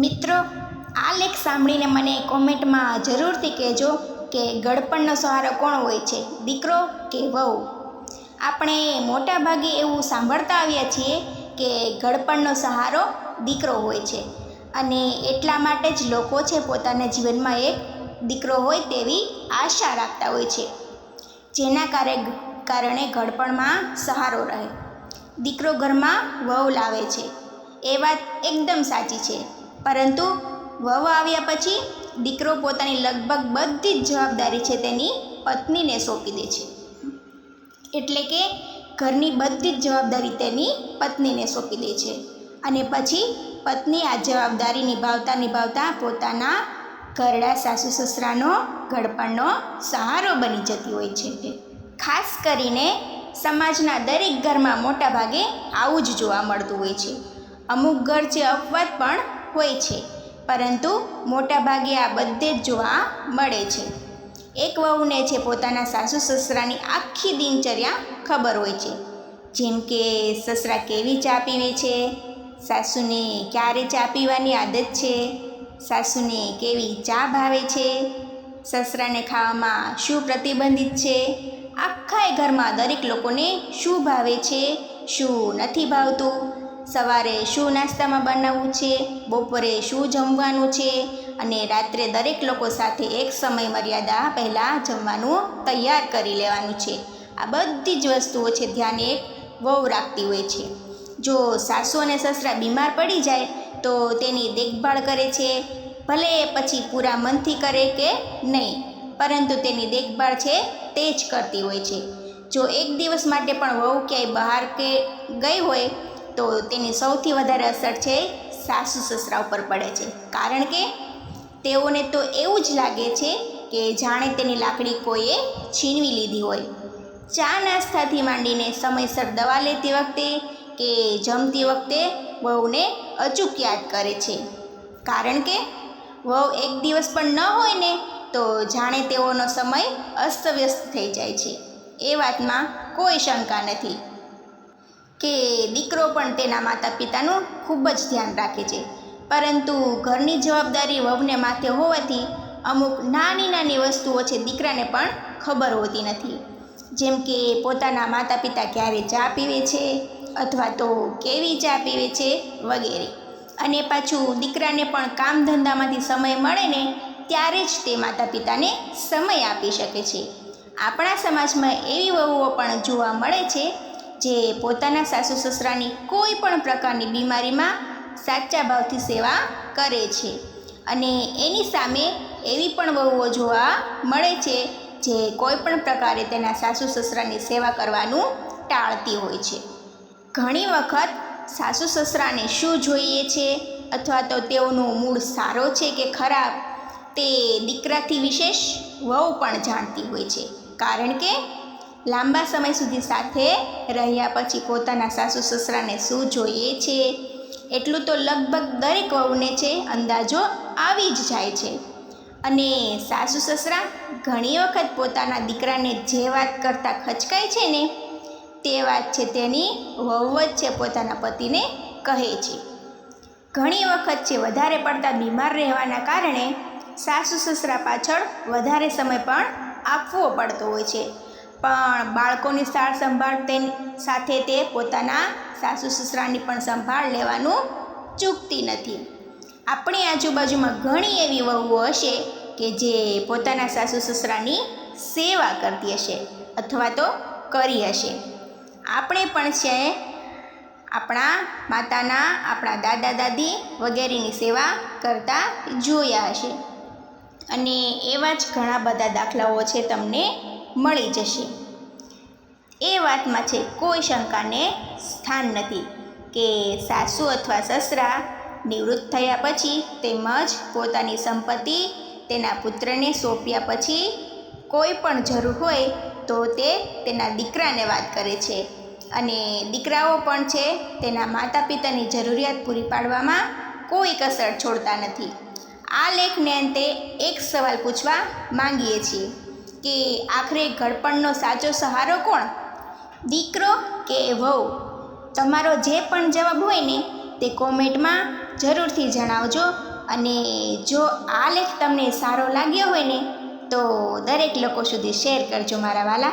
મિત્રો, આ લેખ સાંભળીને મને કોમેન્ટમાં જરૂરથી કહેજો કે ગળપણનો સહારો કોણ હોય છે, દીકરો કે વહુ. આપણે મોટા ભાગે એવું સાંભળતા આવ્યા છીએ કે ગળપણનો સહારો દીકરો હોય છે અને એટલા માટે જ લોકો છે પોતાના જીવનમાં એક દીકરો હોય તેવી આશા રાખતા હોય છે, જેના કારણે ગળપણમાં સહારો રહે. દીકરો ઘરમાં વહુ લાવે છે એ વાત એકદમ સાચી છે, પરંતુ વહુ આવ્યા પછી દીકરો પોતાની લગભગ બધી જ જવાબદારી છે તેની પત્નીને સોંપી દે છે. એટલે કે ઘરની બધી જ જવાબદારી તેની પત્નીને સોંપી દે છે અને પછી પત્ની આ જવાબદારી નિભાવતા પોતાના ઘરડા સાસુ સસરાનો ગળપણનો સહારો બની જતી હોય છે. ખાસ કરીને સમાજના દરેક ઘરમાં મોટા ભાગે આવું જ જોવા મળતું હોય છે. અમુક ઘર છે અપવાદ પણ હોય છે, પરંતુ મોટા ભાગે આ બધે જ જોવા મળે છે. એક વહુને છે પોતાના સાસુ સસરાની આખી દિનચર્યા ખબર હોય છે, જેમ કે સસરા કેવી ચા પીવે છે, સાસુને ક્યારે ચા પીવાની આદત છે, સાસુને કેવી ચા ભાવે છે, સસરાને ખાવામાં શું પ્રતિબંધિત છે, આખા ઘરમાં દરેક લોકોને શું ભાવે છે, શું નથી ભાવતું, સવારે શું નાસ્તામાં બનાવવું છે, બપોરે શું જમવાનું છે અને રાત્રે દરેક લોકો સાથે એક સમય મર્યાદા પહેલાં જમવાનું તૈયાર કરી લેવાનું છે. આ બધી જ વસ્તુઓ છે ધ્યાન એક વહુ રાખતી હોય છે. જો સાસુ અને સસરા બીમાર પડી જાય તો તેની દેખભાળ કરે છે, ભલે પછી પૂરા મનથી કરે કે નહીં, પરંતુ તેની દેખભાળ છે તે જ કરતી હોય છે. જો એક દિવસ માટે પણ વહુ ક્યાંય બહાર કે ગઈ હોય તો તેની સૌથી વધારે અસર છે સાસુ સસરા ઉપર પડે છે, કારણ કે તેઓને તો એવું જ લાગે છે કે જાણે તેની લાકડી કોઈએ છીનવી લીધી હોય. ચા નાસ્તાથી માંડીને સમયસર દવા લેતી વખતે કે જમતી વખતે વહુને અચૂક યાદ કરે છે, કારણ કે વહુ એક દિવસ પણ ન હોય ને તો જાણે તેઓનો સમય અસ્તવ્યસ્ત થઈ જાય છે. એ વાતમાં કોઈ શંકા નથી કે દીકરો પણ તેના માતા પિતાનું ખૂબ જ ધ્યાન રાખે છે, પરંતુ ઘરની જવાબદારી વહુને માથે હોવાથી અમુક નાની વસ્તુઓ છે દીકરાને પણ ખબર હોતી નથી, જેમ કે પોતાના માતા પિતા ક્યારે ચા પીવે છે અથવા તો કેવી ચા પીવે છે વગેરે. અને પાછું દીકરાને પણ કામ ધંધામાંથી સમય મળે ને ત્યારે જ તે માતા પિતાને સમય આપી શકે છે. આપણા સમાજમાં એવી વહુઓ પણ જોવા મળે છે જે પોતાના સાસુ સસરાની કોઈ પણ પ્રકારની બીમારીમાં સાચા ભાવથી સેવા કરે છે, અને એની સામે એવી પણ વહુઓ જોવા મળે છે જે કોઈ પણ પ્રકારે તેના સાસુ સસરાની સેવા કરવાનું ટાળતી હોય છે. ઘણી વખત સાસુ સસરાને શું જોઈએ છે અથવા તો તેઓનો મૂડ સારો છે કે ખરાબ તે દીકરાથી વિશેષ વહુ પણ જાણતી હોય છે, કારણ કે લાંબા સમય સુધી સાથે રહ્યા પછી પોતાના સાસુ સસરાને શું જોઈએ છે એટલું તો લગભગ દરેક વહુને છે અંદાજો આવી જ જાય છે. અને સાસુ સસરા ઘણી વખત પોતાના દીકરાને જે વાત કરતાં ખચકાય છે ને તે વાત છે તેની વહુ જ છે પોતાના પતિને કહે છે. ઘણી વખત છે વધારે પડતા બીમાર રહેવાના કારણે સાસુ સસરા પાછળ વધારે સમય પણ આપવો પડતો હોય છે, પણ બાળકોની સાર સંભાળ સાથે તે પોતાના સાસુ સસરાની પણ સંભાળ લેવાનું ચૂકતી નથી. આપણી આજુબાજુમાં ઘણી એવી વહુઓ હશે કે જે પોતાના સાસુ સસરાની સેવા કરતી હશે અથવા તો કરી હશે. આપણે પણ છે આપણા માતાના, આપણા દાદા દાદી વગેરેની સેવા કરતા જોયા હશે, અને એવા જ ઘણા બધા દાખલાઓ છે તમને મળી જશે. એ વાતમાં છે કોઈ શંકાને સ્થાન નથી કે સાસુ અથવા સસરા નિવૃત્ત થયા પછી તેમજ પોતાની સંપત્તિ તેના પુત્રને સોંપ્યા પછી કોઈ પણ જરૂર હોય તો તે તેના દીકરાને વાત કરે છે, અને દીકરાઓ પણ છે તેના માતા પિતાની જરૂરિયાત પૂરી પાડવામાં કોઈ કસર છોડતા નથી. આ લેખને અંતે એક સવાલ પૂછવા માંગીએ છીએ કે આખરે ગળપણનો સાચો સહારો કોણ, દીકરો કે વહુ? તમારો જે પણ જવાબ હોય ને તે કોમેન્ટમાં જરૂરથી જણાવજો. અને જો આ લેખ તમને સારો લાગ્યો હોય ને તો દરેક લોકો સુધી શેર કરજો મારા વાલા.